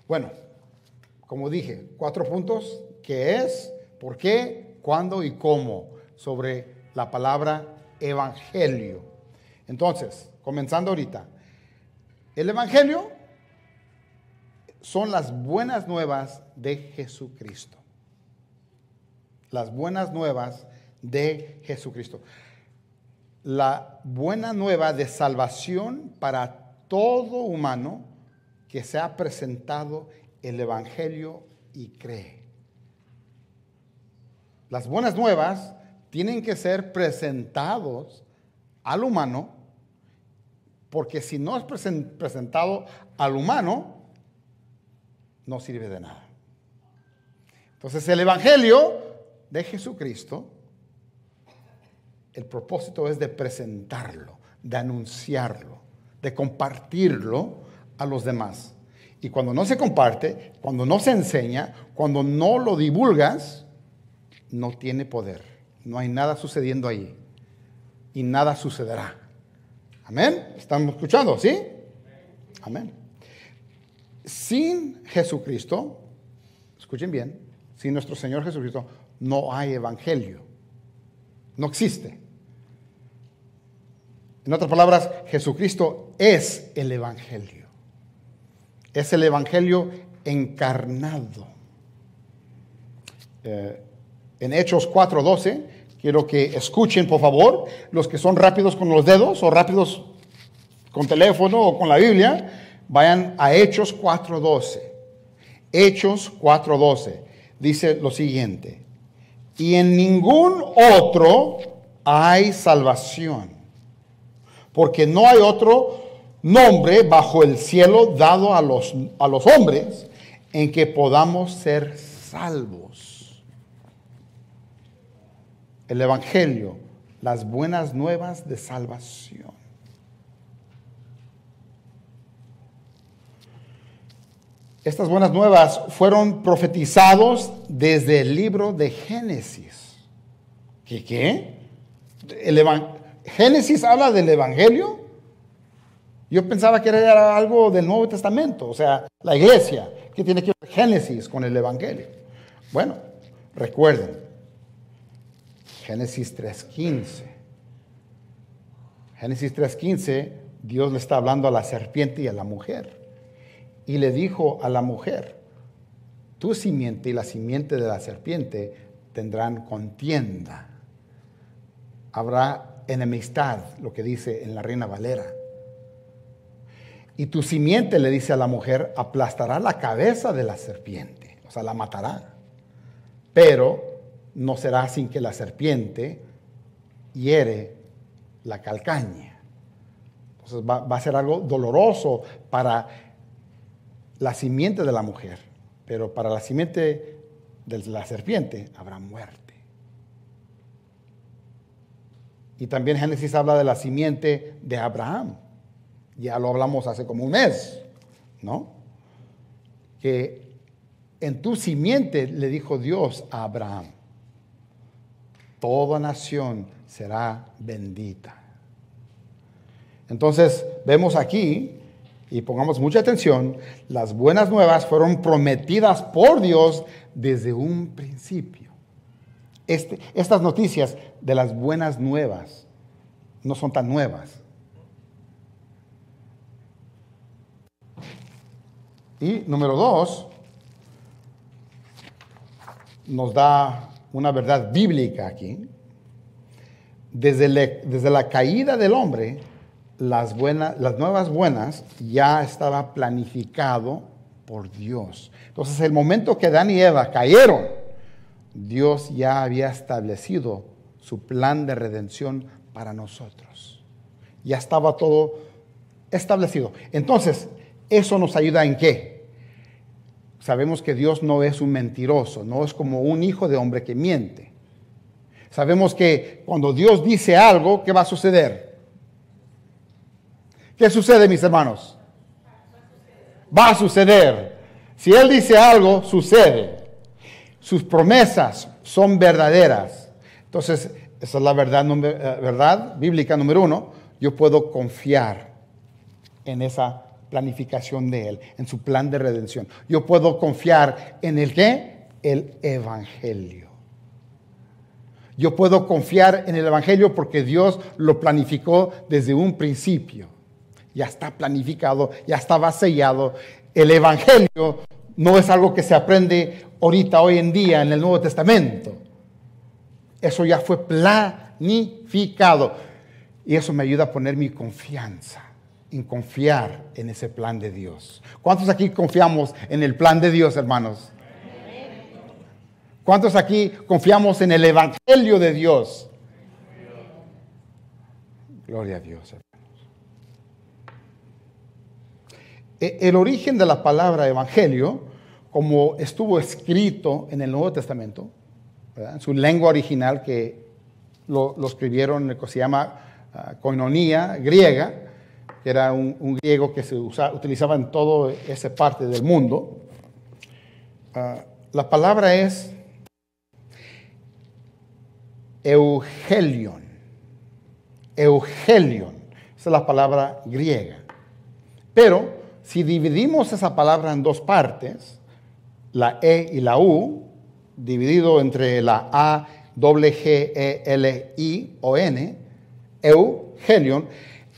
Bueno, como dije, 4 puntos: qué es, por qué, cuándo y cómo, sobre la palabra evangelio. Entonces, comenzando ahorita, el evangelio son las buenas nuevas de Jesucristo. Las buenas nuevas de Jesucristo. La buena nueva de salvación para todo humano que se ha presentado el evangelio y cree. Las buenas nuevas tienen que ser presentados al humano, porque si no es presentado al humano, no sirve de nada. Entonces, el evangelio de Jesucristo, el propósito es de presentarlo, de anunciarlo, de compartirlo a los demás. Y cuando no se comparte, cuando no se enseña, cuando no lo divulgas, no tiene poder. No hay nada sucediendo ahí. Y nada sucederá. Amén. ¿Estamos escuchando? ¿Sí? Amén. Sin Jesucristo, escuchen bien, sin nuestro Señor Jesucristo, no hay evangelio. No existe. En otras palabras, Jesucristo es el evangelio. Es el evangelio encarnado. En Hechos 4:12, quiero que escuchen, por favor, los que son rápidos con los dedos o rápidos con teléfono o con la Biblia, vayan a Hechos 4:12. Hechos 4:12 dice lo siguiente: y en ningún otro hay salvación, porque no hay otro nombre bajo el cielo dado a los hombres en que podamos ser salvos. El evangelio, las buenas nuevas de salvación. Estas buenas nuevas fueron profetizados desde el libro de Génesis. ¿Qué? ¿Génesis habla del evangelio? Yo pensaba que era algo del Nuevo Testamento, o sea, la iglesia. ¿Qué tiene que ver Génesis con el evangelio? Bueno, recuerden, Génesis 3:15. Génesis 3:15, Dios le está hablando a la serpiente y a la mujer. Y le dijo a la mujer: tu simiente y la simiente de la serpiente tendrán contienda. Habrá enemistad, lo que dice en la Reina Valera. Y tu simiente, le dice a la mujer, aplastará la cabeza de la serpiente, o sea, la matará. Pero no será sin que la serpiente hiere la calcaña. Entonces va a ser algo doloroso para la simiente de la mujer, pero para la simiente de la serpiente habrá muerte. Y también Génesis habla de la simiente de Abraham. Ya lo hablamos hace como un mes, ¿no? Que en tu simiente, le dijo Dios a Abraham, toda nación será bendita. Entonces, vemos aquí, y pongamos mucha atención, las buenas nuevas fueron prometidas por Dios desde un principio. Estas noticias de las buenas nuevas no son tan nuevas. Y número 2, nos da una verdad bíblica aquí. Desde la caída del hombre, las nuevas buenas ya estaba planificado por Dios. Entonces, el momento que Adán y Eva cayeron, Dios ya había establecido su plan de redención para nosotros. Ya estaba todo establecido. Entonces, ¿eso nos ayuda en qué? Sabemos que Dios no es un mentiroso, no es como un hijo de hombre que miente. Sabemos que cuando Dios dice algo, ¿qué va a suceder? ¿Qué sucede, mis hermanos? Va a suceder. Si Él dice algo, sucede. Sus promesas son verdaderas. Entonces, esa es la verdad bíblica número 1. Yo puedo confiar en esa planificación de Él, en su plan de redención. Yo puedo confiar en el ¿qué? El Evangelio. Yo puedo confiar en el Evangelio porque Dios lo planificó desde un principio. Ya está planificado, ya estaba sellado. El Evangelio no es algo que se aprende ahorita, hoy en día, en el Nuevo Testamento. Eso ya fue planificado. Y eso me ayuda a poner mi confianza, en confiar en ese plan de Dios. ¿Cuántos aquí confiamos en el plan de Dios, hermanos? ¿Cuántos aquí confiamos en el Evangelio de Dios? Gloria a Dios, hermanos. El origen de la palabra Evangelio, como estuvo escrito en el Nuevo Testamento, ¿verdad? En su lengua original, que lo escribieron en lo que se llama koinonia griega, que era un griego que se utilizaba en toda esa parte del mundo. La palabra es Eugelion. Eugelion. Esa es la palabra griega. Pero si dividimos esa palabra en dos partes, la E y la U, dividido entre la A, G-E-L-I-O-N, Eugelion.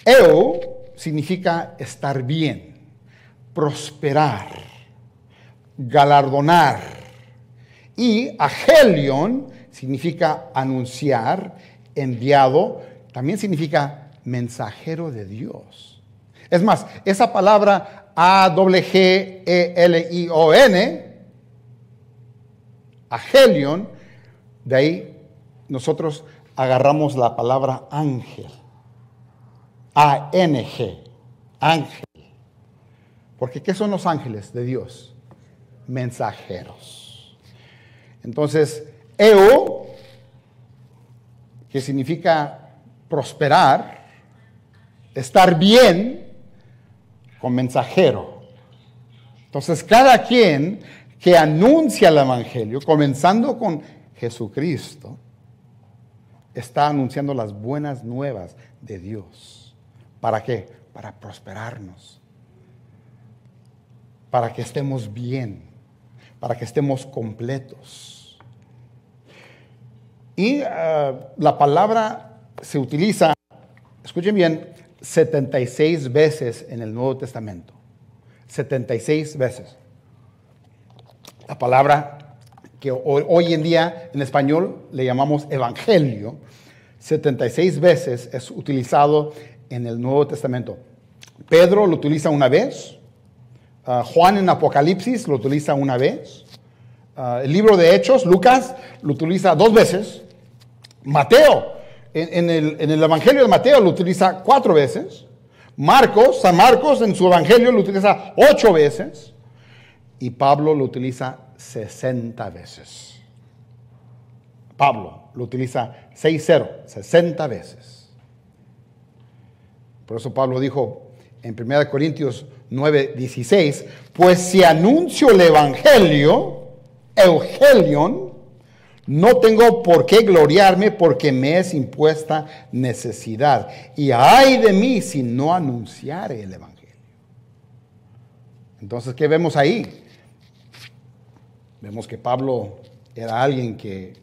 Eu significa estar bien, prosperar, galardonar. Y agelion significa anunciar, enviado, también significa mensajero de Dios. Es más, esa palabra A-G-E-L-I-O-N, agelion, de ahí nosotros agarramos la palabra ángel. A-N-G, ángel. Porque ¿qué son los ángeles de Dios? Mensajeros. Entonces, eu, que significa prosperar, estar bien, con mensajero. Entonces, cada quien que anuncia el Evangelio, comenzando con Jesucristo, está anunciando las buenas nuevas de Dios. ¿Para qué? Para prosperarnos. Para que estemos bien. Para que estemos completos. Y la palabra se utiliza, escuchen bien, 76 veces en el Nuevo Testamento. 76 veces. La palabra que hoy en día en español le llamamos evangelio, 76 veces es utilizado en el Nuevo Testamento. Pedro lo utiliza una vez, Juan en Apocalipsis lo utiliza una vez, el libro de Hechos, Lucas, lo utiliza 2 veces, Mateo, en el Evangelio de Mateo lo utiliza 4 veces, San Marcos en su Evangelio lo utiliza 8 veces, y Pablo lo utiliza 60 veces. Pablo lo utiliza 60 veces. Por eso Pablo dijo en 1 Corintios 9:16, pues si anuncio el Evangelio, Eugelion, no tengo por qué gloriarme porque me es impuesta necesidad. Y ay de mí si no anunciare el Evangelio. Entonces, ¿qué vemos ahí? Vemos que Pablo era alguien que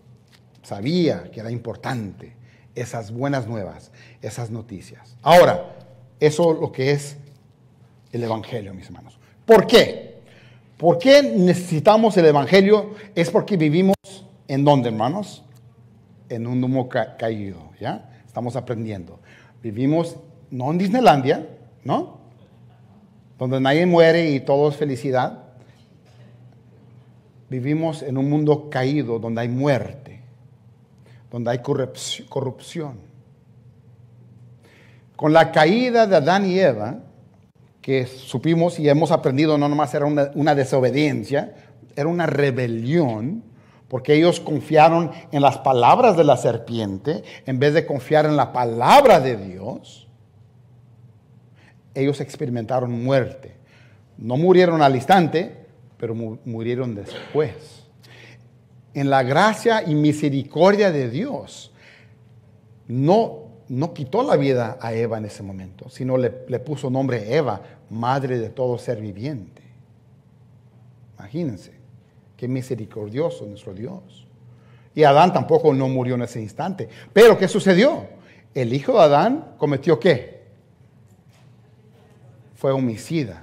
sabía que era importante esas buenas nuevas, esas noticias. Ahora, eso es lo que es el Evangelio, mis hermanos. ¿Por qué? ¿Por qué necesitamos el Evangelio? Es porque vivimos ¿en dónde, hermanos? En un mundo caído, ¿ya? Estamos aprendiendo. Vivimos no en Disneylandia, ¿no? Donde nadie muere y todo es felicidad. Vivimos en un mundo caído donde hay muerte, donde hay corrupción. Con la caída de Adán y Eva, que supimos y hemos aprendido no nomás era una desobediencia, era una rebelión, porque ellos confiaron en las palabras de la serpiente en vez de confiar en la palabra de Dios. Ellos experimentaron muerte. No murieron al instante, pero murieron después. En la gracia y misericordia de Dios, no no quitó la vida a Eva en ese momento, sino le puso nombre Eva, madre de todo ser viviente. Imagínense, qué misericordioso nuestro Dios. Y Adán tampoco no murió en ese instante. Pero ¿qué sucedió? El hijo de Adán cometió ¿qué? Fue homicida.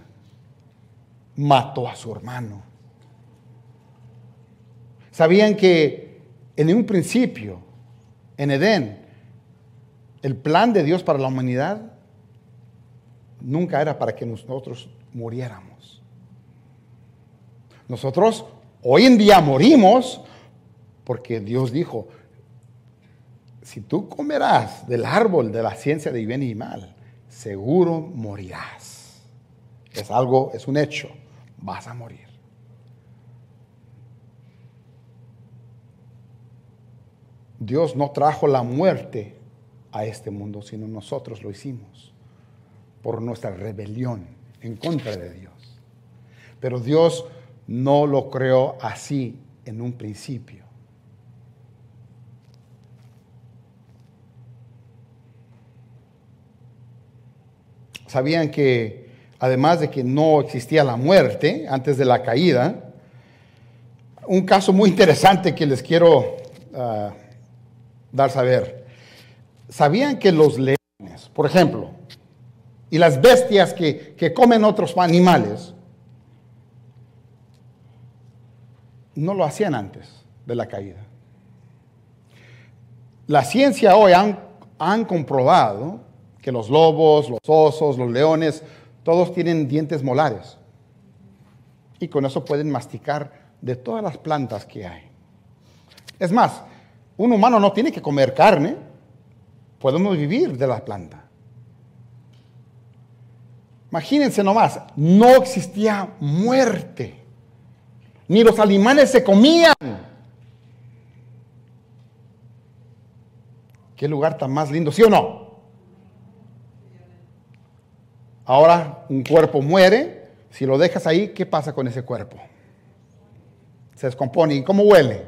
Mató a su hermano. ¿Sabían que en un principio, en Edén, el plan de Dios para la humanidad nunca era para que nosotros muriéramos? Nosotros hoy en día morimos porque Dios dijo, si tú comerás del árbol de la ciencia de bien y mal, seguro morirás. Es un hecho, vas a morir. Dios no trajo la muerte a este mundo, sino nosotros lo hicimos por nuestra rebelión en contra de Dios. Pero Dios no lo creó así en un principio. ¿Sabían que además de que no existía la muerte antes de la caída, un caso muy interesante que les quiero dar saber? ¿Sabían que los leones, por ejemplo, y las bestias que comen otros animales, no lo hacían antes de la caída? La ciencia hoy han comprobado que los lobos, los osos, los leones, todos tienen dientes molares. Y con eso pueden masticar de todas las plantas que hay. Es más, un humano no tiene que comer carne. Podemos vivir de la planta. Imagínense nomás, no existía muerte. Ni los animales se comían. ¿Qué lugar tan más lindo, sí o no? Ahora un cuerpo muere, si lo dejas ahí, ¿qué pasa con ese cuerpo? Se descompone. ¿Y cómo huele?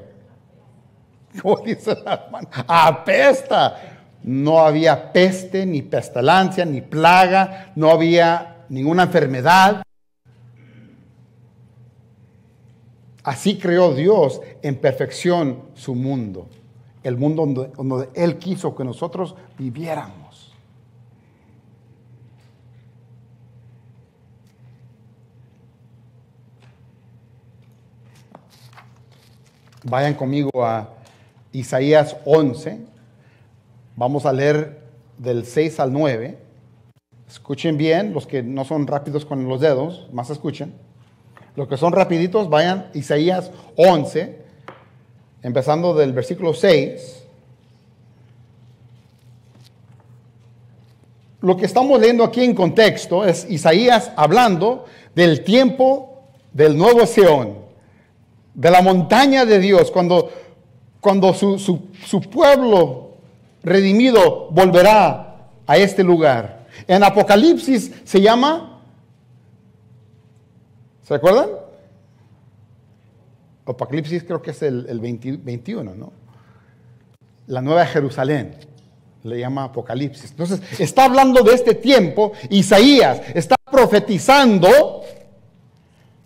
¿Cómo dice la hermana? ¡Apesta! No había peste, ni pestilencia, ni plaga, no había ninguna enfermedad. Así creó Dios en perfección su mundo, el mundo donde Él quiso que nosotros viviéramos. Vayan conmigo a Isaías 11. Vamos a leer del 6 al 9. Escuchen bien, los que no son rápidos con los dedos, más escuchen. Los que son rapiditos, vayan a Isaías 11, empezando del versículo 6. Lo que estamos leyendo aquí en contexto es Isaías hablando del tiempo del nuevo Sión, de la montaña de Dios, cuando su pueblo redimido volverá a este lugar. En Apocalipsis se llama, ¿se acuerdan? Apocalipsis creo que es el 21, ¿no? La Nueva Jerusalén, le llama Apocalipsis. Entonces, está hablando de este tiempo. Isaías está profetizando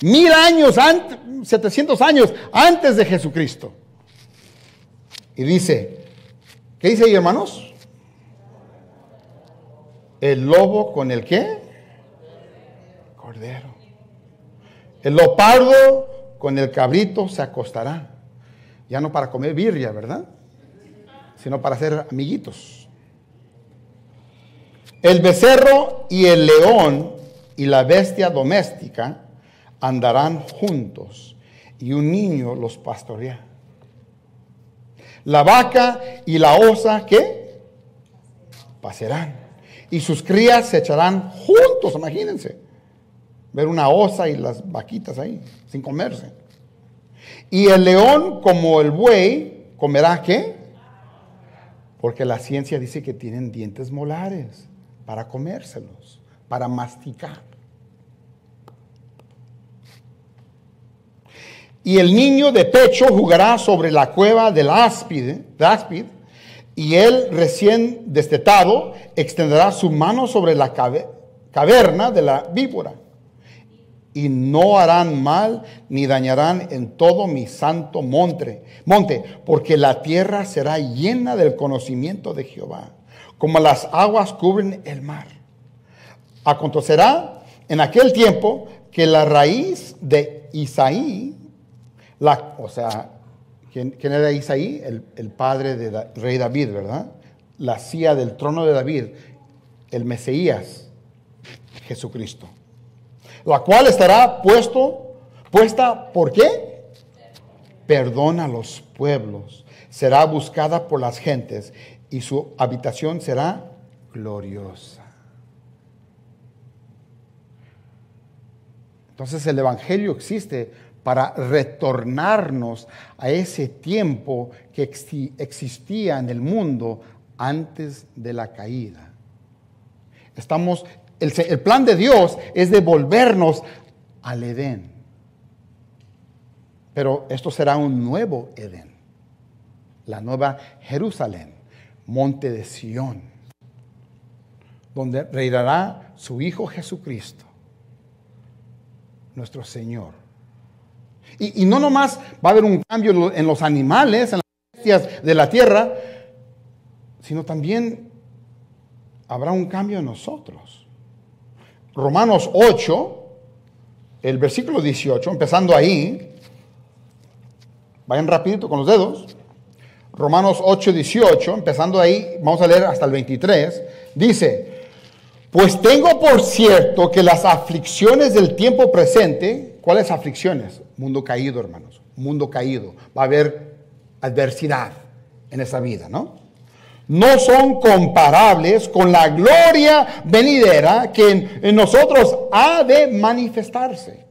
1000 años antes, 700 años antes de Jesucristo. Y dice, ¿qué dice ahí, hermanos? El lobo con el ¿qué? Cordero. El leopardo con el cabrito se acostará. Ya no para comer birria, ¿verdad? Sino para hacer amiguitos. El becerro y el león y la bestia doméstica andarán juntos, y un niño los pastorea. La vaca y la osa, ¿qué? Pacerán. Y sus crías se echarán juntos, imagínense. Ver una osa y las vaquitas ahí, sin comerse. Y el león, como el buey, comerá, ¿qué? Porque la ciencia dice que tienen dientes molares para comérselos, para masticar. Y el niño de pecho jugará sobre la cueva del áspid, Y él, recién destetado, extenderá su mano sobre la caverna de la víbora. Y no harán mal ni dañarán en todo mi santo monte, porque la tierra será llena del conocimiento de Jehová, como las aguas cubren el mar. Acontecerá en aquel tiempo que la raíz de Isaí, ¿quién era Isaí? El padre del rey David, ¿verdad? La silla del trono de David, el Mesías, Jesucristo. La cual estará puesta, ¿por qué? Perdón a los pueblos. Será buscada por las gentes y su habitación será gloriosa. Entonces el Evangelio existe para retornarnos a ese tiempo que existía en el mundo antes de la caída. El plan de Dios es devolvernos al Edén. Pero esto será un nuevo Edén, la nueva Jerusalén, monte de Sión, donde reinará su Hijo Jesucristo, nuestro Señor. Y no nomás va a haber un cambio en los animales, en las bestias de la tierra, sino también habrá un cambio en nosotros. Romanos 8, el versículo 18, empezando ahí, vayan rapidito con los dedos. Romanos 8, 18, empezando ahí, vamos a leer hasta el 23, dice: pues tengo por cierto que las aflicciones del tiempo presente, ¿cuáles aflicciones? Mundo caído, hermanos, mundo caído. Va a haber adversidad en esa vida, ¿no? No son comparables con la gloria venidera que en nosotros ha de manifestarse.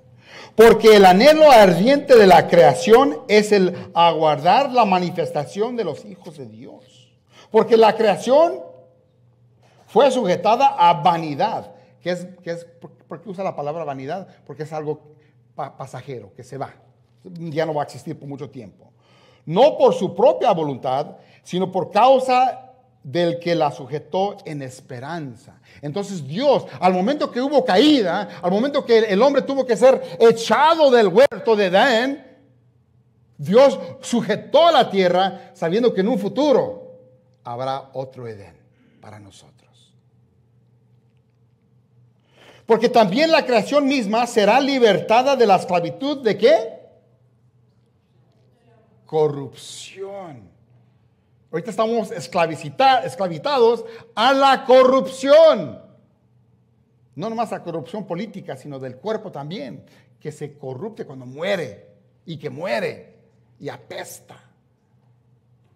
Porque el anhelo ardiente de la creación es el aguardar la manifestación de los hijos de Dios. Porque la creación fue sujetada a vanidad. ¿Por qué usa la palabra vanidad? Porque es algo pasajero, que se va. Ya no va a existir por mucho tiempo. No por su propia voluntad, sino por causa del que la sujetó en esperanza. Entonces Dios, al momento que hubo caída, al momento que el hombre tuvo que ser echado del huerto de Edén, Dios sujetó a la tierra sabiendo que en un futuro habrá otro Edén para nosotros. Porque también la creación misma será libertada de la esclavitud ¿de qué? Corrupción. Ahorita estamos esclavitados a la corrupción. No nomás a corrupción política, sino del cuerpo también, que se corrupte cuando muere y que muere y apesta.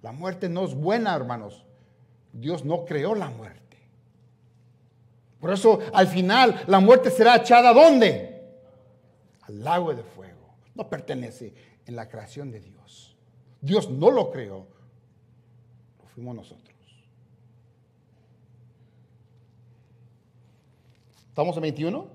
La muerte no es buena, hermanos. Dios no creó la muerte. Por eso, al final, la muerte será echada ¿a dónde? Al lago de fuego. No pertenece en la creación de Dios. Dios no lo creó. Lo fuimos nosotros. ¿Estamos en 21?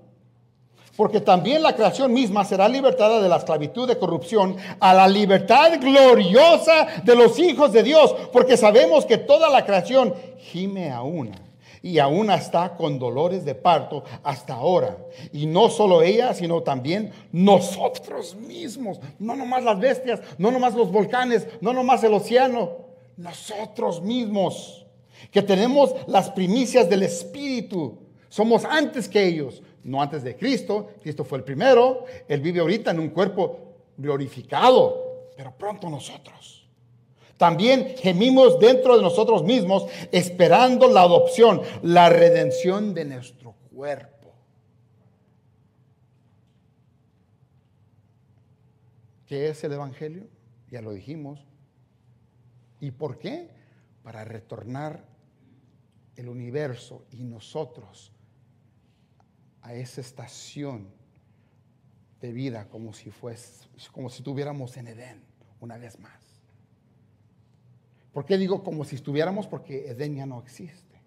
Porque también la creación misma será libertada de la esclavitud de corrupción a la libertad gloriosa de los hijos de Dios. Porque sabemos que toda la creación gime a una. Y aún está con dolores de parto hasta ahora. Y no solo ella, sino también nosotros mismos. No nomás las bestias, no nomás los volcanes, no nomás el océano. Nosotros mismos, que tenemos las primicias del Espíritu. Somos antes que ellos, no antes de Cristo. Cristo fue el primero. Él vive ahorita en un cuerpo glorificado, pero pronto nosotros. También gemimos dentro de nosotros mismos, esperando la adopción, la redención de nuestro cuerpo. ¿Qué es el Evangelio? Ya lo dijimos. ¿Y por qué? Para retornar el universo y nosotros a esa estación de vida como si estuviéramos en Edén una vez más. ¿Por qué digo como si estuviéramos? Porque Edén ya no existe.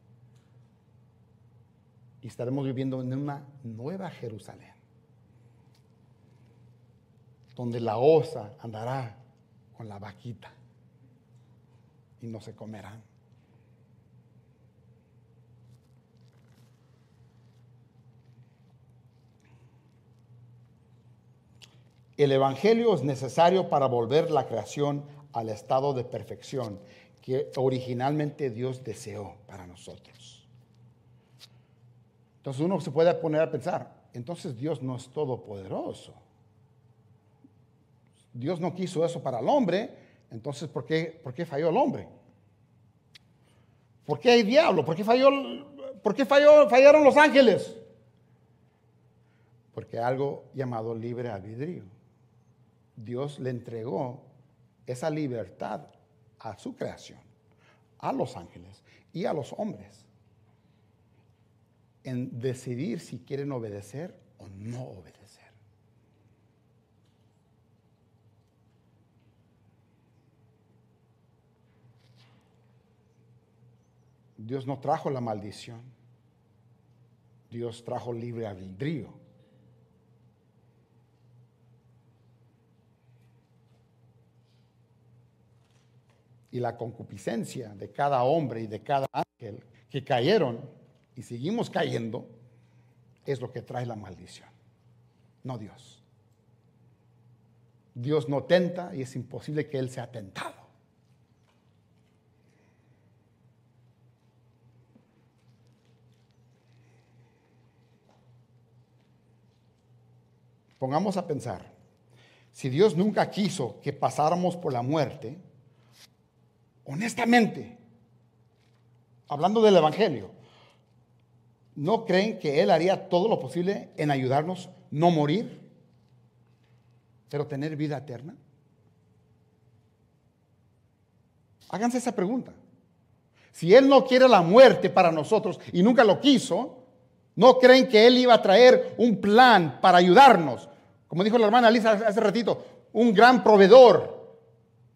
Y estaremos viviendo en una nueva Jerusalén, donde la osa andará con la vaquita y no se comerán. El evangelio es necesario para volver la creación al estado de perfección que originalmente Dios deseó para nosotros. Entonces uno se puede poner a pensar, entonces Dios no es todopoderoso. Dios no quiso eso para el hombre, entonces ¿por qué falló el hombre? ¿Por qué hay diablo? ¿Fallaron los ángeles? Porque hay algo llamado libre albedrío. Dios le entregó esa libertad a su creación, a los ángeles y a los hombres, en decidir si quieren obedecer o no obedecer. Dios no trajo la maldición, Dios trajo libre albedrío. Y la concupiscencia de cada hombre y de cada ángel que cayeron y seguimos cayendo es lo que trae la maldición, no Dios. Dios no tenta y es imposible que Él sea tentado. Pongamos a pensar, si Dios nunca quiso que pasáramos por la muerte, honestamente, hablando del evangelio, ¿no creen que Él haría todo lo posible en ayudarnos no morir, pero tener vida eterna? Háganse esa pregunta. Si Él no quiere la muerte para nosotros y nunca lo quiso, ¿no creen que Él iba a traer un plan para ayudarnos? Como dijo la hermana Lisa hace ratito, un gran proveedor.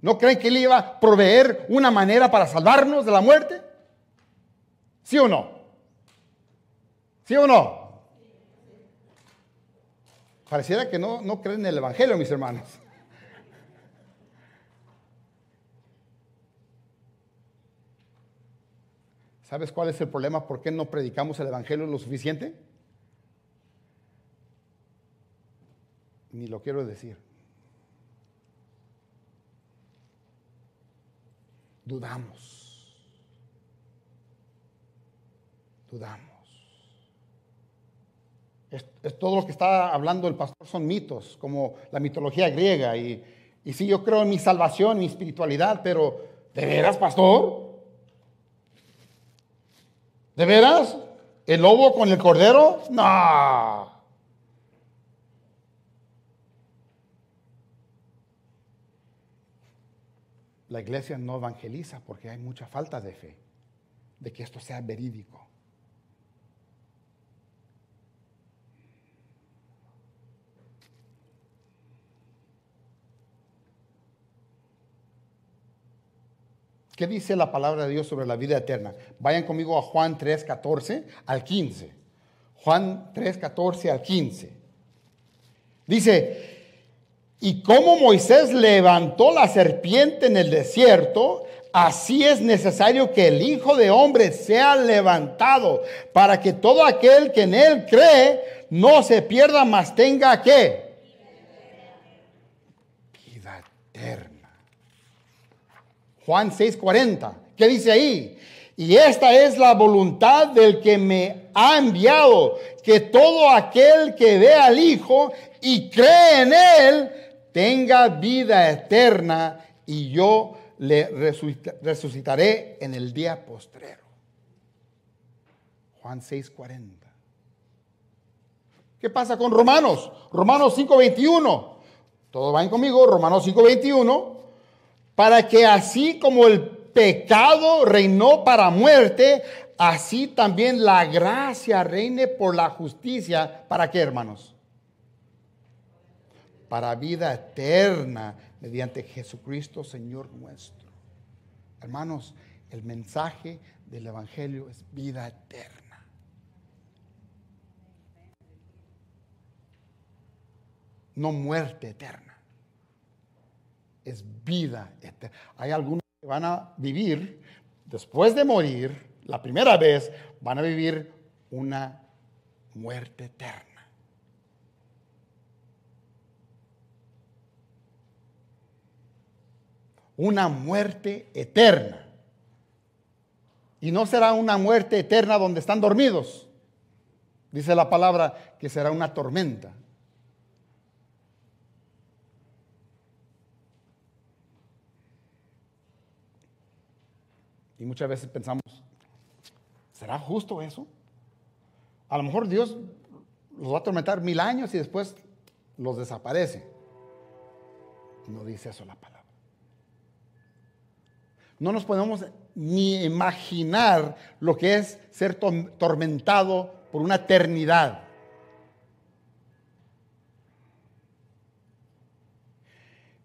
¿No creen que Él iba a proveer una manera para salvarnos de la muerte? ¿Sí o no? ¿Sí o no? Pareciera que no creen en el evangelio, mis hermanos. ¿Sabes cuál es el problema? ¿Por qué no predicamos el evangelio lo suficiente? Ni lo quiero decir. Dudamos. Es todo lo que está hablando el pastor son mitos, como la mitología griega. Y sí, yo creo en mi salvación, mi espiritualidad, pero ¿de veras, pastor? ¿De veras? ¿El lobo con el cordero? No. La iglesia no evangeliza porque hay mucha falta de fe, de que esto sea verídico. ¿Qué dice la palabra de Dios sobre la vida eterna? Vayan conmigo a Juan 3:14 al 15. Juan 3:14 al 15. Dice, y como Moisés levantó la serpiente en el desierto, así es necesario que el Hijo de Hombre sea levantado, para que todo aquel que en él cree no se pierda, mas tenga ¿qué? Vida eterna. Juan 6:40, ¿qué dice ahí? Y esta es la voluntad del que me ha enviado, que todo aquel que ve al Hijo y cree en él tenga vida eterna, y yo le resucitaré en el día postrero. Juan 6:40. ¿Qué pasa con Romanos? Romanos 5:21. Todos van conmigo, Romanos 5:21. Para que así como el pecado reinó para muerte, así también la gracia reine por la justicia. ¿Para qué, hermanos? Para vida eterna mediante Jesucristo, Señor nuestro. Hermanos, el mensaje del evangelio es vida eterna. No muerte eterna. Es vida eterna. Hay algunos que van a vivir después de morir, la primera vez, van a vivir una muerte eterna. una muerte eterna. Y no será una muerte eterna donde están dormidos. Dice la palabra que será una tormenta. Y muchas veces pensamos, ¿será justo eso? A lo mejor Dios los va a atormentar 1000 años y después los desaparece. No dice eso la palabra. No nos podemos ni imaginar lo que es ser tormentado por una eternidad.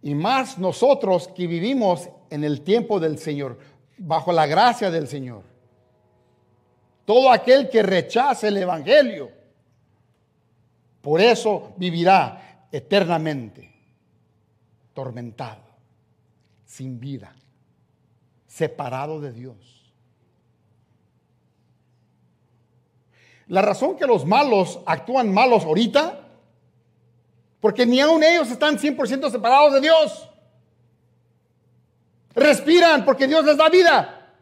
Y más nosotros que vivimos en el tiempo del Señor, bajo la gracia del Señor. Todo aquel que rechace el Evangelio, por eso vivirá eternamente tormentado, sin vida, separado de Dios. La razón que los malos actúan malos ahorita, porque ni aun ellos están 100% separados de Dios. Respiran porque Dios les da vida.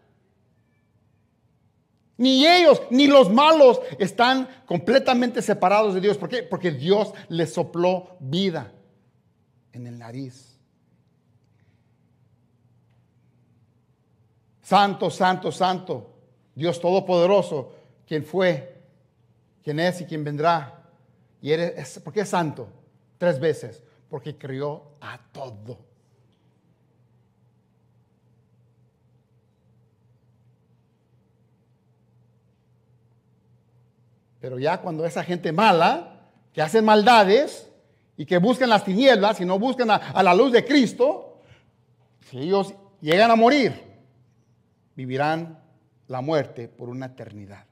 Ni ellos, ni los malos están completamente separados de Dios. ¿Por qué? Porque Dios les sopló vida en el nariz. Santo, santo, santo, Dios Todopoderoso, quien fue, quien es y quien vendrá. ¿Por qué es santo? 3 veces. Porque crió a todo. Pero ya cuando esa gente mala, que hacen maldades y que buscan las tinieblas y no buscan a la luz de Cristo, si ellos llegan a morir, vivirán la muerte por una eternidad.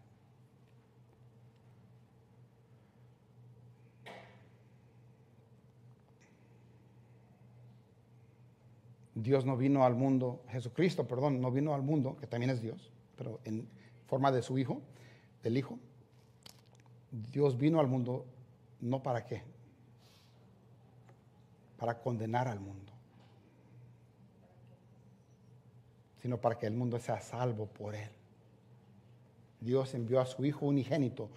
Dios no vino al mundo, Jesucristo, perdón, no vino al mundo, que también es Dios, pero en forma de su Hijo, del Hijo. Dios vino al mundo, ¿no para qué? Para condenar al mundo, sino para que el mundo sea salvo por Él. Dios envió a su Hijo unigénito,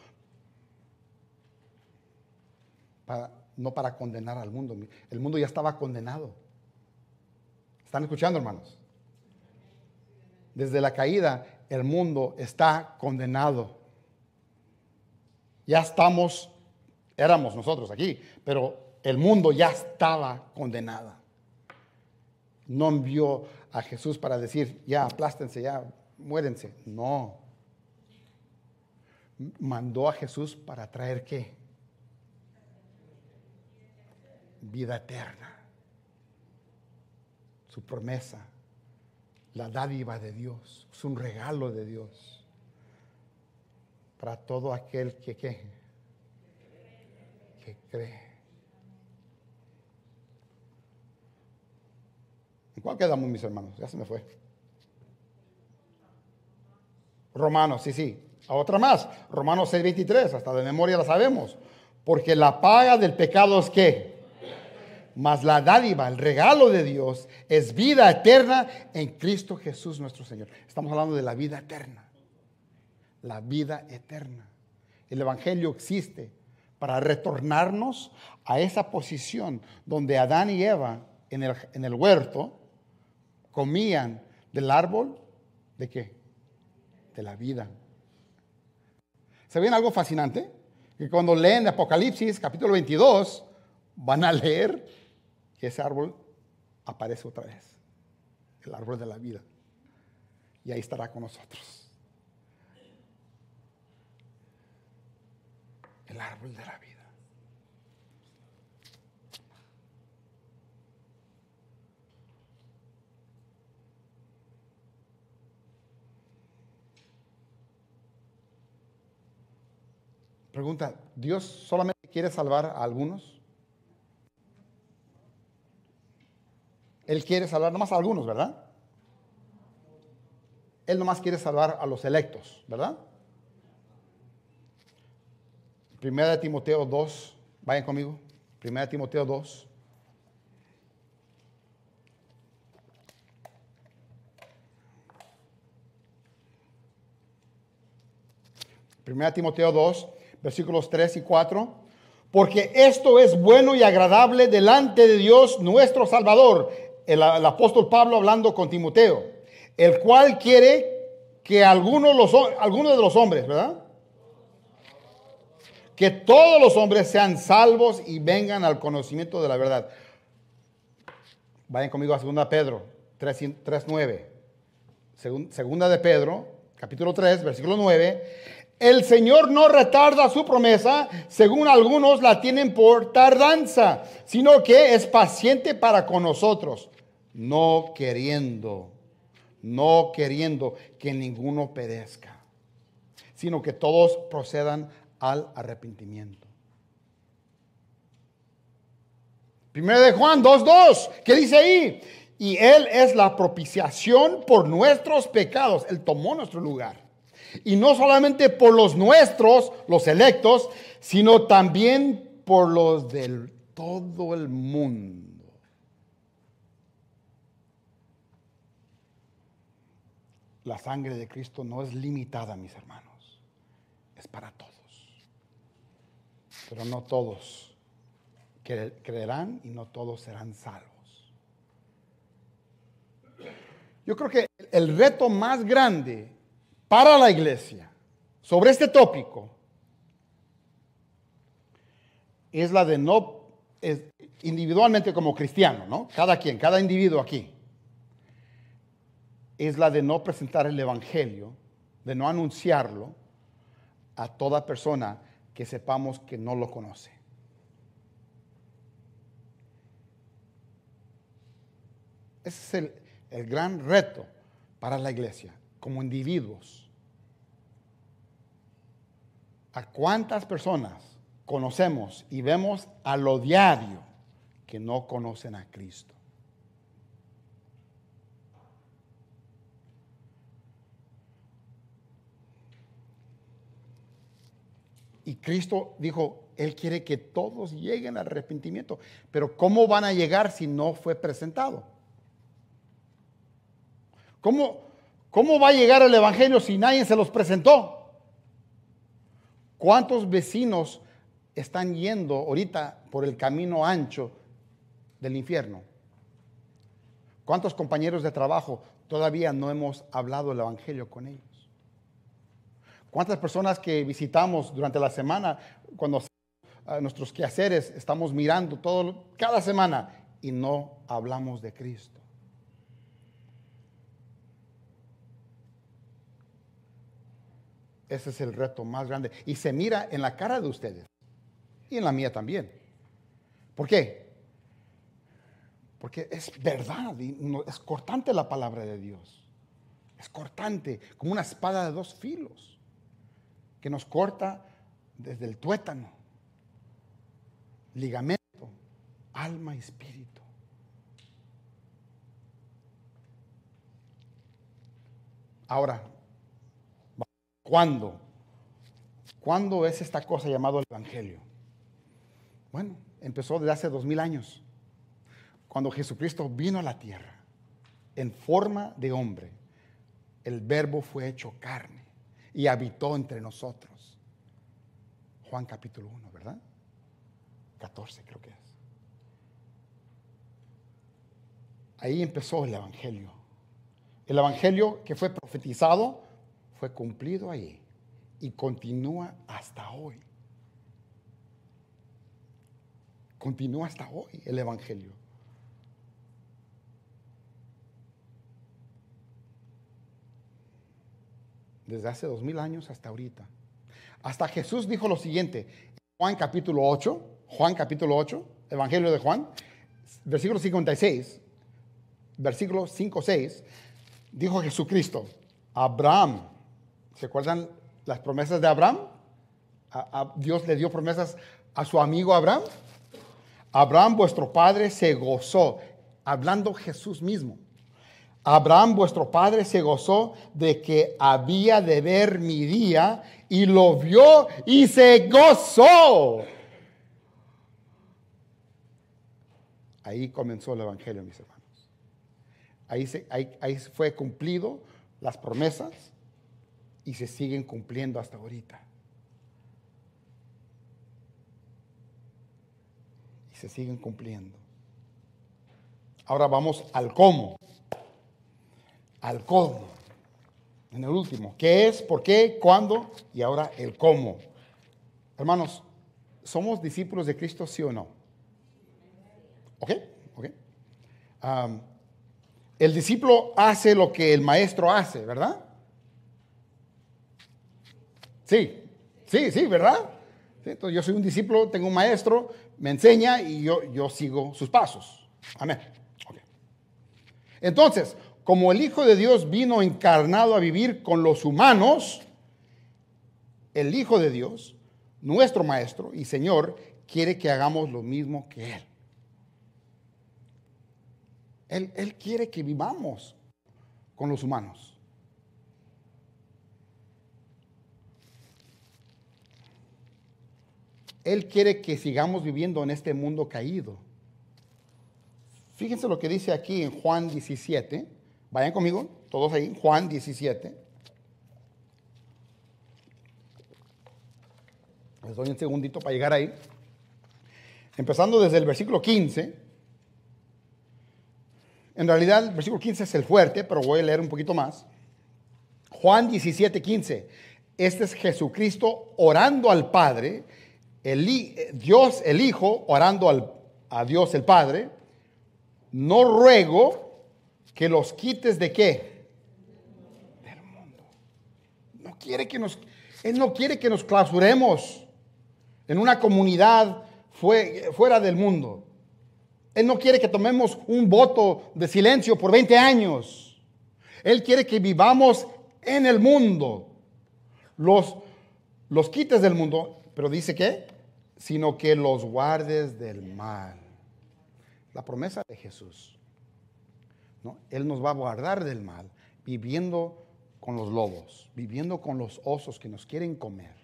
no para condenar al mundo. El mundo ya estaba condenado. ¿Están escuchando, hermanos? Desde la caída, el mundo está condenado. Ya éramos nosotros aquí, pero el mundo ya estaba condenado. No envió a Jesús para decir, ya aplástense, ya muérense. No. Mandó a Jesús para traer ¿qué? Vida eterna. Su promesa, la dádiva de Dios, es un regalo de Dios. Para todo aquel que cree. ¿En cuál quedamos, mis hermanos? Ya se me fue. Romanos, sí. A otra más. Romanos 6:23, hasta de memoria la sabemos. Porque la paga del pecado es ¿qué? Mas la dádiva, el regalo de Dios es vida eterna en Cristo Jesús nuestro Señor. Estamos hablando de la vida eterna. La vida eterna. El Evangelio existe para retornarnos a esa posición donde Adán y Eva en el huerto comían del árbol ¿de qué? De la vida. ¿Saben algo fascinante? Que cuando leen Apocalipsis capítulo 22 van a leer que ese árbol aparece otra vez. El árbol de la vida. Y ahí estará con nosotros. El árbol de la vida. Pregunta, ¿Dios solamente quiere salvar a algunos? Él quiere salvar nomás a algunos, ¿verdad? Él nomás quiere salvar a los electos, ¿verdad? Primera de Timoteo 2, vayan conmigo. Primera de Timoteo 2. 1 Timoteo 2, versículos 3 y 4. Porque esto es bueno y agradable delante de Dios nuestro Salvador. El apóstol Pablo hablando con Timoteo, el cual quiere que algunos de los hombres, ¿verdad? Que todos los hombres sean salvos y vengan al conocimiento de la verdad. Vayan conmigo a 2 Pedro 3:9. Segunda de Pedro, capítulo 3, versículo 9. El Señor no retarda su promesa, según algunos la tienen por tardanza, sino que es paciente para con nosotros, no queriendo que ninguno perezca, sino que todos procedan al arrepentimiento. 1 de Juan 2:2, ¿qué dice ahí? Y Él es la propiciación por nuestros pecados. Él tomó nuestro lugar. Y no solamente por los nuestros, los electos, sino también por los de todo el mundo. La sangre de Cristo no es limitada, mis hermanos. Es para todos. Pero no todos creerán y no todos serán salvos. Yo creo que el reto más grande para la iglesia sobre este tópico es la de individualmente como cristiano, ¿no? Cada individuo aquí, es la de no presentar el evangelio, de no anunciarlo a toda persona que sepamos que no lo conoce. Ese es el gran reto para la iglesia, como individuos. ¿A cuántas personas conocemos y vemos a lo diario que no conocen a Cristo? Y Cristo dijo, Él quiere que todos lleguen al arrepentimiento. Pero ¿cómo van a llegar si no fue presentado? ¿Cómo va a llegar el evangelio si nadie se los presentó? ¿Cuántos vecinos están yendo ahorita por el camino ancho del infierno? ¿Cuántos compañeros de trabajo todavía no hemos hablado el evangelio con ellos? ¿Cuántas personas que visitamos durante la semana, cuando nuestros quehaceres estamos mirando cada semana y no hablamos de Cristo? Ese es el reto más grande. Y se mira en la cara de ustedes y en la mía también. ¿Por qué? Porque es verdad y es cortante la palabra de Dios. Es cortante, como una espada de dos filos que nos corta desde el tuétano, ligamento, alma y espíritu. Ahora, ¿cuándo? ¿Cuándo es esta cosa llamada el evangelio? Bueno, empezó desde hace 2000 años, cuando Jesucristo vino a la tierra en forma de hombre. El verbo fue hecho carne y habitó entre nosotros. Juan capítulo 1, ¿verdad? 14 creo que es. Ahí empezó el evangelio. El evangelio que fue profetizado fue cumplido ahí y continúa hasta hoy. Continúa hasta hoy el evangelio. Desde hace 2000 años hasta ahorita. Hasta Jesús dijo lo siguiente, Juan capítulo 8, Evangelio de Juan, versículo 56, versículo 5-6, dijo Jesucristo, Abraham, ¿se acuerdan las promesas de Abraham? Dios le dio promesas a su amigo Abraham. Abraham, vuestro padre, se gozó, hablando Jesús mismo. Abraham, vuestro padre, se gozó de que había de ver mi día y lo vio y se gozó. Ahí comenzó el evangelio, mis hermanos. Ahí fue cumplido las promesas y se siguen cumpliendo hasta ahorita. y se siguen cumpliendo. Ahora vamos al cómo. Al cómo. En el último. ¿Qué es? ¿Por qué? ¿Cuándo? Y ahora el cómo. Hermanos, ¿somos discípulos de Cristo, sí o no? ¿Ok? ¿Ok? El discípulo hace lo que el maestro hace, ¿verdad? Sí, sí, ¿verdad? Sí, entonces yo soy un discípulo, tengo un maestro, me enseña y yo sigo sus pasos. Amén. Ok. Entonces, como el Hijo de Dios vino encarnado a vivir con los humanos, el Hijo de Dios, nuestro Maestro y Señor, quiere que hagamos lo mismo que Él. Él quiere que vivamos con los humanos. Él quiere que sigamos viviendo en este mundo caído. Fíjense lo que dice aquí en Juan 17. Vayan conmigo, todos ahí, Juan 17. Les doy un segundito para llegar ahí. Empezando desde el versículo 15. En realidad el versículo 15 es el fuerte, pero voy a leer un poquito más. Juan 17, 15. Este es Jesucristo orando al Padre, Dios el Hijo orando a Dios el Padre. No ruego que los quites de qué. Del mundo. Él no quiere que nos clausuremos en una comunidad fuera del mundo. Él no quiere que tomemos un voto de silencio por 20 años. Él quiere que vivamos en el mundo. Los quites del mundo, pero dice que, sino que los guardes del mal. La promesa de Jesús, ¿no? Él nos va a guardar del mal, viviendo con los lobos, viviendo con los osos que nos quieren comer,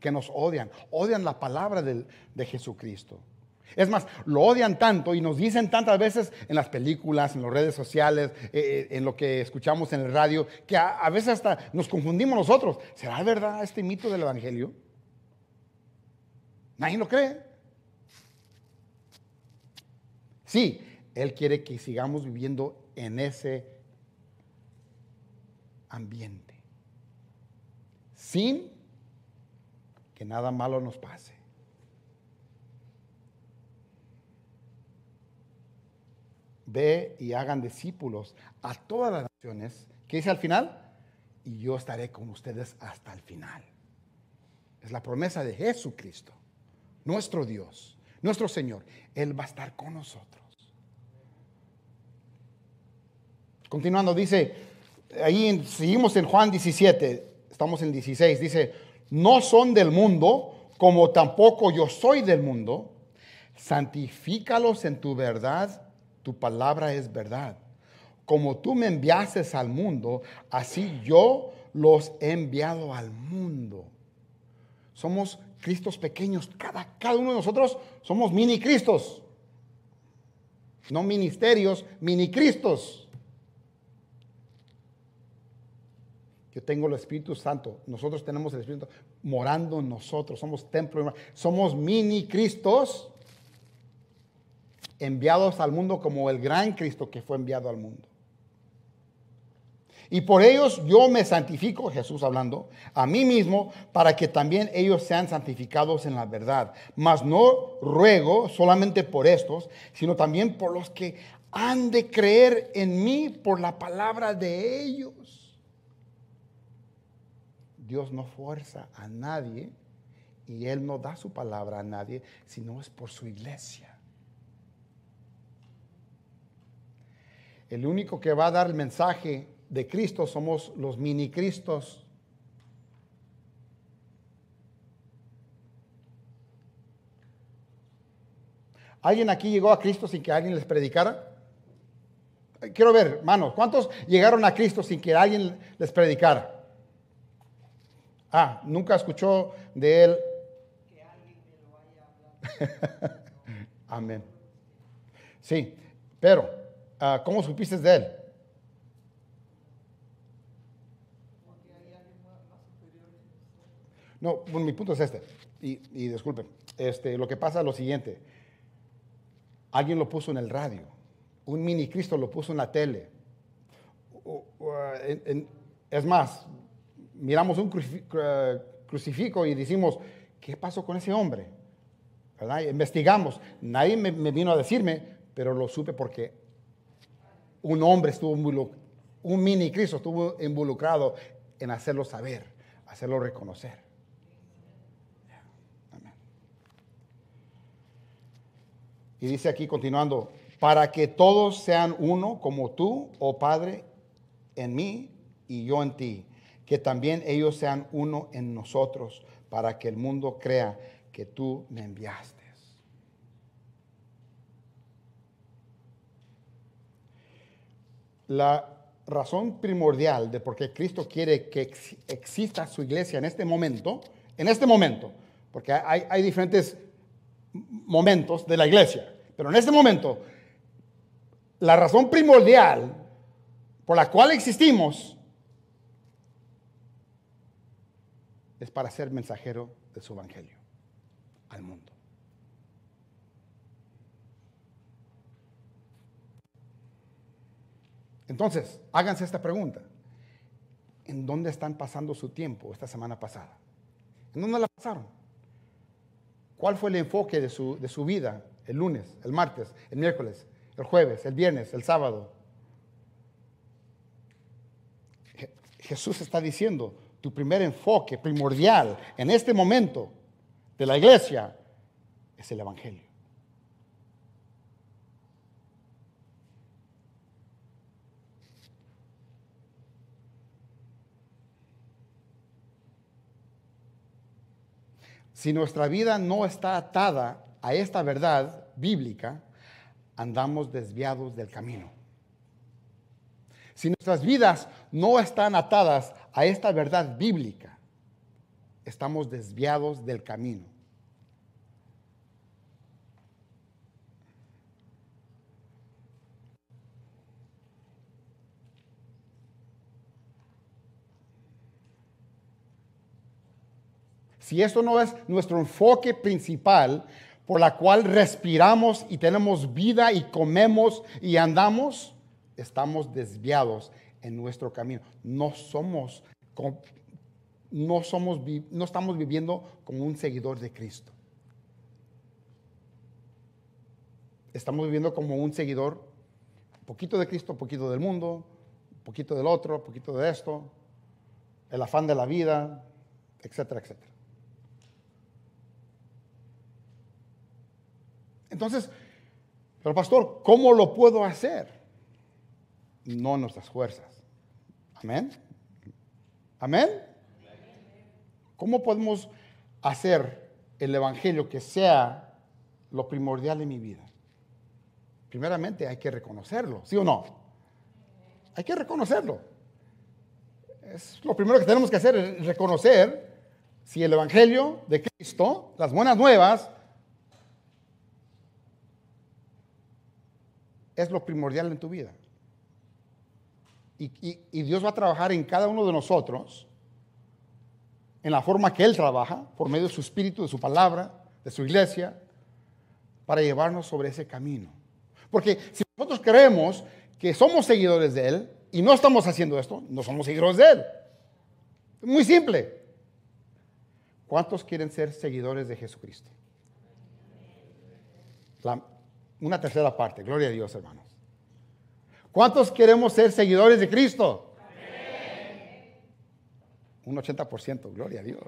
que nos odian la palabra de Jesucristo. Es más, lo odian tanto y nos dicen tantas veces en las películas, en las redes sociales, en lo que escuchamos en el radio, que a veces hasta nos confundimos nosotros. ¿Será verdad este mito del evangelio? Nadie lo cree. Sí, Él quiere que sigamos viviendo en ese ambiente, sin que nada malo nos pase. Ve y hagan discípulos a todas las naciones. ¿Qué dice al final? Y yo estaré con ustedes hasta el final. Es la promesa de Jesucristo, nuestro Dios, nuestro Señor. Él va a estar con nosotros. Continuando, dice, seguimos en Juan 17, estamos en 16, dice, no son del mundo, como tampoco yo soy del mundo. Santifícalos en tu verdad, tu palabra es verdad. Como tú me enviases al mundo, así yo los he enviado al mundo. Somos Cristos pequeños, cada uno de nosotros somos mini Cristos. No ministerios, mini Cristos. Yo tengo el Espíritu Santo, nosotros tenemos el Espíritu Santo morando en nosotros, somos templo, somos mini Cristos enviados al mundo como el gran Cristo que fue enviado al mundo. Y por ellos yo me santifico, Jesús hablando, a mí mismo, para que también ellos sean santificados en la verdad. Mas no ruego solamente por estos, sino también por los que han de creer en mí por la palabra de ellos. Dios no fuerza a nadie y Él no da su palabra a nadie, sino es por su iglesia. El único que va a dar el mensaje de Cristo somos los mini Cristos. ¿Alguien aquí llegó a Cristo sin que alguien les predicara? Quiero ver, hermanos, ¿cuántos llegaron a Cristo sin que alguien les predicara? Nunca escuchó de Él. Que alguien me lo haya hablado. Amén. Sí, pero ¿cómo supiste de Él? No, bueno, mi punto es este, y disculpen, lo que pasa es lo siguiente. Alguien lo puso en el radio. Un mini Cristo lo puso en la tele. Es más, miramos un crucifijo y decimos, ¿qué pasó con ese hombre? ¿Verdad? Investigamos. Nadie me vino a decirme, pero lo supe porque un hombre un mini Cristo estuvo involucrado en hacerlo saber, hacerlo reconocer. Amén. Y dice aquí continuando, para que todos sean uno como tú, oh Padre, en mí y yo en ti, que también ellos sean uno en nosotros, para que el mundo crea que tú me enviaste. La razón primordial de por qué Cristo quiere que exista su iglesia en este momento, porque hay diferentes momentos de la iglesia, pero en este momento, la razón primordial por la cual existimos es para ser mensajero de su evangelio al mundo. Entonces, háganse esta pregunta. ¿En dónde están pasando su tiempo esta semana pasada? ¿En dónde la pasaron? ¿Cuál fue el enfoque de su vida el lunes, el martes, el miércoles, el jueves, el viernes, el sábado? Jesús está diciendo, tu primer enfoque primordial en este momento de la iglesia es el evangelio. Si nuestra vida no está atada a esta verdad bíblica, andamos desviados del camino. Si nuestras vidas no están atadas a esta verdad bíblica, estamos desviados del camino. Si esto no es nuestro enfoque principal por la cual respiramos y tenemos vida y comemos y andamos, estamos desviados en nuestro camino. No estamos viviendo como un seguidor de Cristo. Estamos viviendo como un seguidor, un poquito de Cristo, un poquito del mundo, un poquito del otro, un poquito de esto, el afán de la vida, etcétera, etcétera. Entonces, pero pastor, ¿cómo lo puedo hacer? No nuestras fuerzas. Amén. Amén. ¿Cómo podemos hacer el evangelio que sea lo primordial en mi vida? Primeramente hay que reconocerlo, ¿sí o no? Hay que reconocerlo. Es lo primero que tenemos que hacer, es reconocer si el evangelio de Cristo, las buenas nuevas, es lo primordial en tu vida. Y Dios va a trabajar en cada uno de nosotros en la forma que Él trabaja, por medio de su Espíritu, de su palabra, de su iglesia, para llevarnos sobre ese camino. Porque si nosotros creemos que somos seguidores de Él y no estamos haciendo esto, no somos seguidores de Él. Muy simple. ¿Cuántos quieren ser seguidores de Jesucristo? Una tercera parte, gloria a Dios, hermanos. ¿Cuántos queremos ser seguidores de Cristo? Amén. Un 80%, gloria a Dios.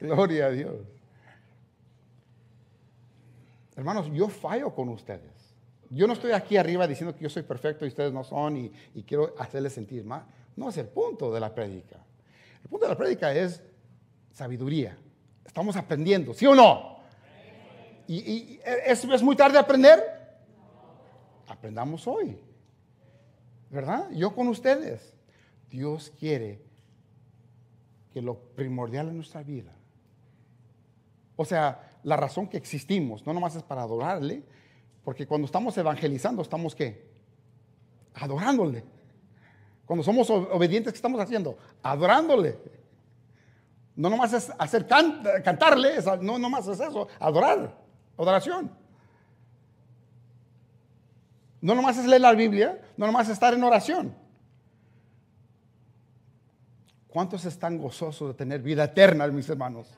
Gloria a Dios. Hermanos, yo fallo con ustedes. Yo no estoy aquí arriba diciendo que yo soy perfecto y ustedes no son y quiero hacerles sentir mal. No es el punto de la prédica. El punto de la prédica es sabiduría. Estamos aprendiendo, ¿sí o no? ¿Y es muy tarde aprender? Aprendamos hoy, ¿verdad? Yo con ustedes. Dios quiere que lo primordial en nuestra vida, o sea, la razón que existimos, no nomás es para adorarle, porque cuando estamos evangelizando, ¿estamos qué? Adorándole. Cuando somos obedientes, ¿qué estamos haciendo? Adorándole. No nomás es cantarle, no nomás es eso, adoración. No nomás es leer la Biblia, no nomás es estar en oración. ¿Cuántos están gozosos de tener vida eterna, mis hermanos?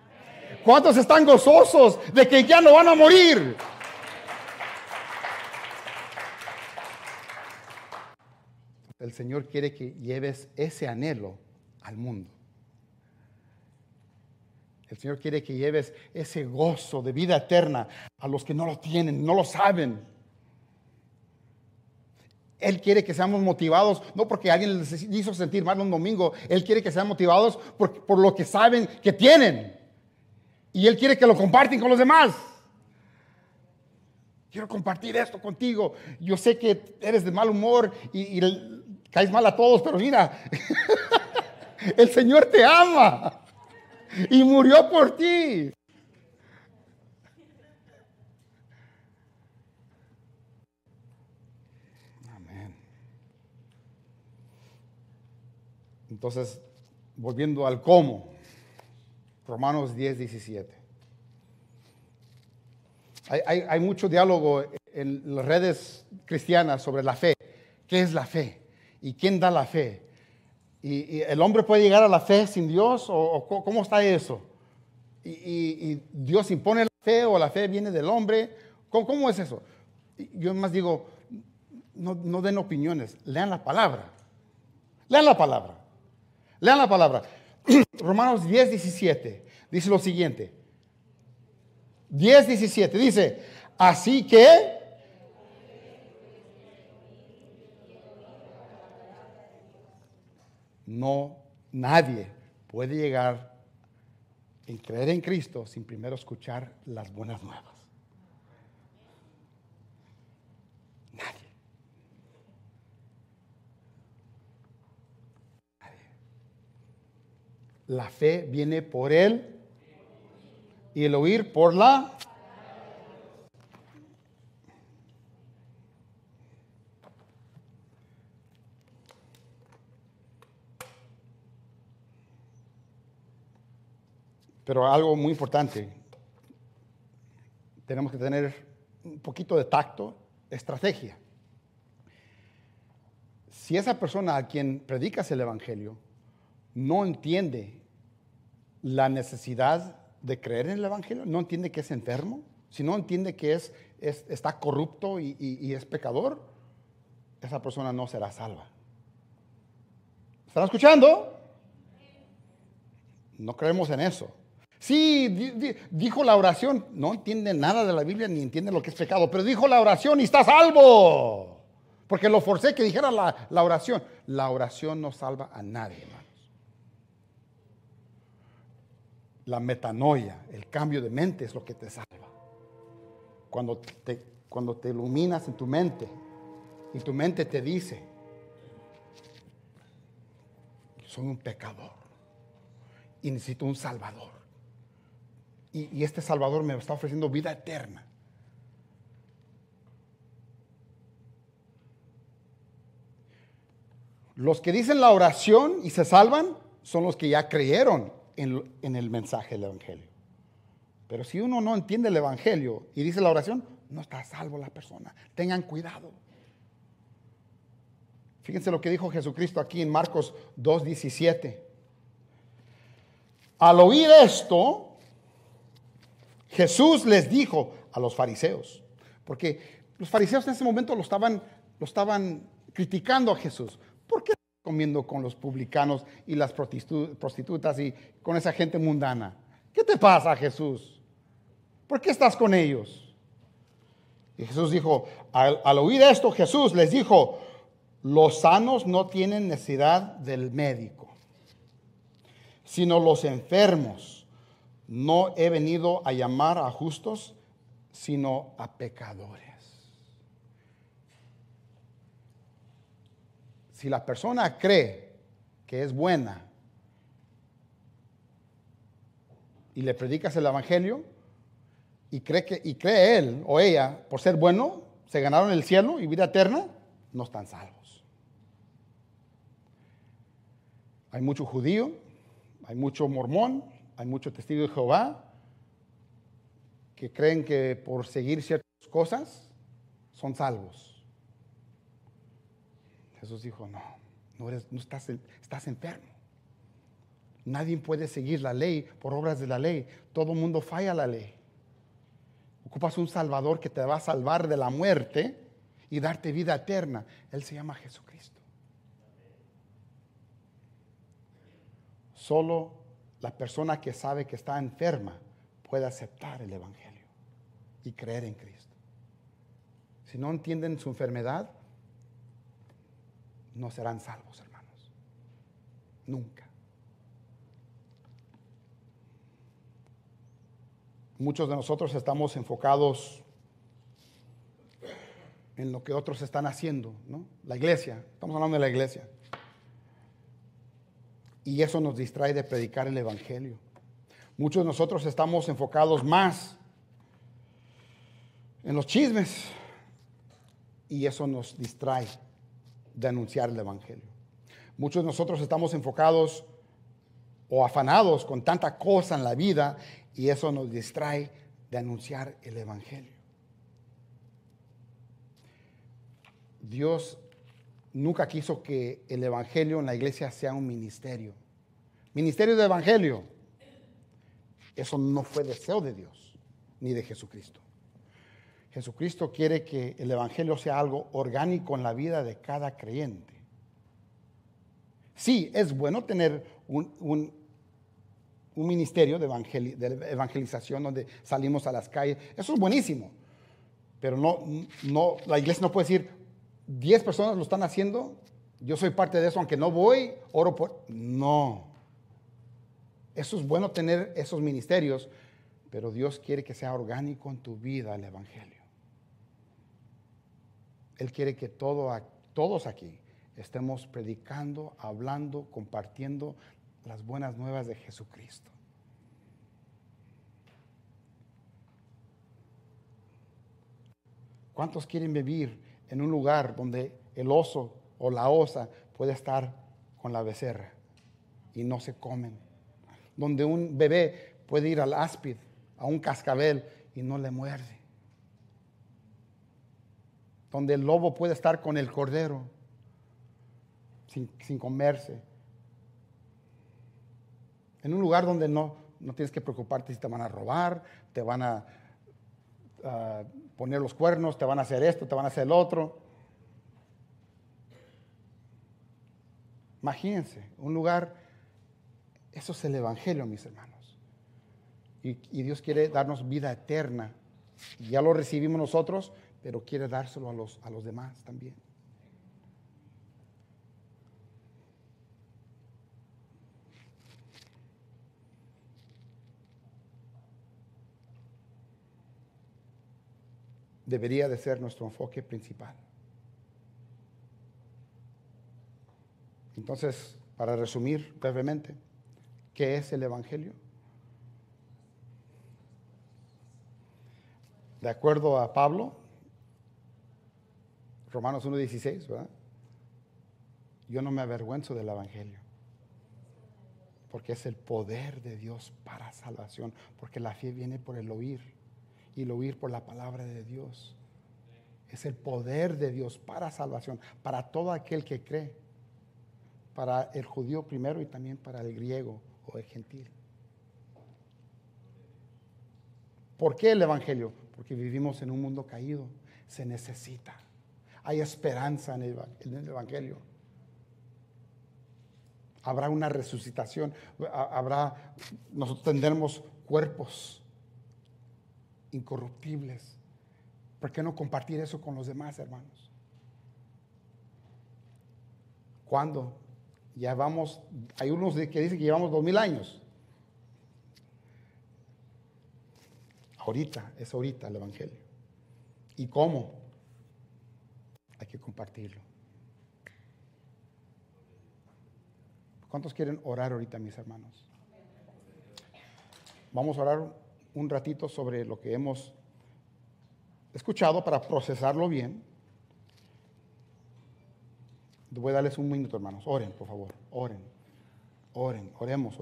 ¿Cuántos están gozosos de que ya no van a morir? El Señor quiere que lleves ese anhelo al mundo. El Señor quiere que lleves ese gozo de vida eterna a los que no lo tienen, no lo saben. Él quiere que seamos motivados, no porque alguien les hizo sentir mal un domingo. Él quiere que sean motivados por lo que saben que tienen. Y Él quiere que lo compartan con los demás. Quiero compartir esto contigo. Yo sé que eres de mal humor y caes mal a todos, pero mira, el Señor te ama y murió por ti. Amén. Entonces, volviendo al cómo, Romanos 10:17. Hay mucho diálogo en las redes cristianas sobre la fe. ¿Qué es la fe? ¿Y quién da la fe? ¿Y el hombre puede llegar a la fe sin Dios? ¿O cómo está eso? ¿Y Dios impone la fe o la fe viene del hombre? ¿Cómo es eso? Yo más digo, no den opiniones, lean la palabra. Lean la palabra. Lean la palabra. Romanos 10:17 dice lo siguiente. 10:17 dice, así que nadie puede llegar en creer en Cristo sin primero escuchar las buenas nuevas. Nadie. La fe viene por Él y el oír por la. Pero algo muy importante, tenemos que tener un poquito de tacto, estrategia. Si esa persona a quien predicas el evangelio no entiende la necesidad de creer en el evangelio, no entiende que es enfermo, si no entiende que está corrupto y es pecador, esa persona no será salva. ¿Están escuchando? No creemos en eso. Sí, dijo la oración, no entiende nada de la Biblia ni entiende lo que es pecado, pero dijo la oración y está salvo. Porque lo forcé que dijera la oración. La oración no salva a nadie, hermanos. La metanoia, el cambio de mente es lo que te salva. Cuando te iluminas en tu mente y tu mente te dice, soy un pecador y necesito un salvador. Y este salvador me está ofreciendo vida eterna. Los que dicen la oración y se salvan son los que ya creyeron en el mensaje del evangelio. Pero si uno no entiende el evangelio y dice la oración, no está salvo la persona. Tengan cuidado. Fíjense lo que dijo Jesucristo aquí en Marcos 2:17. Al oír esto, Jesús les dijo a los fariseos, porque los fariseos en ese momento lo estaban criticando a Jesús. ¿Por qué estás comiendo con los publicanos y las prostitutas y con esa gente mundana? ¿Qué te pasa, Jesús? ¿Por qué estás con ellos? Y Jesús dijo, al oír esto, Jesús les dijo, los sanos no tienen necesidad del médico, sino los enfermos. No he venido a llamar a justos, sino a pecadores. Si la persona cree que es buena y le predicas el evangelio y cree él o ella por ser bueno, se ganaron el cielo y vida eterna, no están salvos. Hay mucho judío, hay mucho mormón, Hay muchos testigos de Jehová que creen que por seguir ciertas cosas son salvos. Jesús dijo, no estás enfermo. Nadie puede seguir la ley por obras de la ley. Todo el mundo falla la ley. Ocupas un Salvador que te va a salvar de la muerte y darte vida eterna. Él se llama Jesucristo. Solo la persona que sabe que está enferma puede aceptar el Evangelio y creer en Cristo. Si no entienden su enfermedad, no serán salvos, hermanos. Nunca. Muchos de nosotros estamos enfocados en lo que otros están haciendo, ¿no? La iglesia, estamos hablando de la iglesia. Y eso nos distrae de predicar el Evangelio. Muchos de nosotros estamos enfocados más en los chismes y eso nos distrae de anunciar el Evangelio. Muchos de nosotros estamos enfocados o afanados con tanta cosa en la vida y eso nos distrae de anunciar el Evangelio. Dios nunca quiso que el Evangelio en la iglesia sea un ministerio. Ministerio de Evangelio. Eso no fue deseo de Dios ni de Jesucristo. Jesucristo quiere que el Evangelio sea algo orgánico en la vida de cada creyente. Sí, es bueno tener un ministerio de evangelización donde salimos a las calles. Eso es buenísimo. Pero no, la iglesia no puede decir, 10 personas lo están haciendo, yo soy parte de eso, aunque no voy, oro por... No. Eso es bueno tener esos ministerios, pero Dios quiere que sea orgánico en tu vida el Evangelio. Él quiere que todos aquí estemos predicando, hablando, compartiendo las buenas nuevas de Jesucristo. ¿Cuántos quieren vivir en un lugar donde el oso o la osa puede estar con la becerra y no se comen? Donde un bebé puede ir al áspid, a un cascabel y no le muerde. Donde el lobo puede estar con el cordero sin comerse. En un lugar donde no tienes que preocuparte si te van a robar, te van a poner los cuernos, te van a hacer esto, te van a hacer el otro. Imagínense, un lugar, eso es el Evangelio, mis hermanos. Y Dios quiere darnos vida eterna. Ya lo recibimos nosotros, pero quiere dárselo a los demás también. Debería de ser nuestro enfoque principal. Entonces, para resumir brevemente, ¿qué es el Evangelio? De acuerdo a Pablo, Romanos 1:16, ¿verdad? Yo no me avergüenzo del Evangelio, porque es el poder de Dios para salvación, porque la fe viene por el oír, y el oír por la palabra de Dios. Es el poder de Dios para salvación, para todo aquel que cree, para el judío primero y también para el griego o el gentil. ¿Por qué el Evangelio? Porque vivimos en un mundo caído, se necesita. Hay esperanza en el Evangelio. Habrá una resucitación, nosotros tendremos cuerpos incorruptibles. ¿Por qué no compartir eso con los demás, hermanos? ¿Cuándo? Ya vamos, hay unos que dicen que llevamos 2000 años. Es ahorita el Evangelio. ¿Y cómo? Hay que compartirlo. ¿Cuántos quieren orar ahorita, mis hermanos? Vamos a orar un ratito sobre lo que hemos escuchado para procesarlo bien. Voy a darles un minuto, hermanos. Oren, por favor. Oren. Oremos.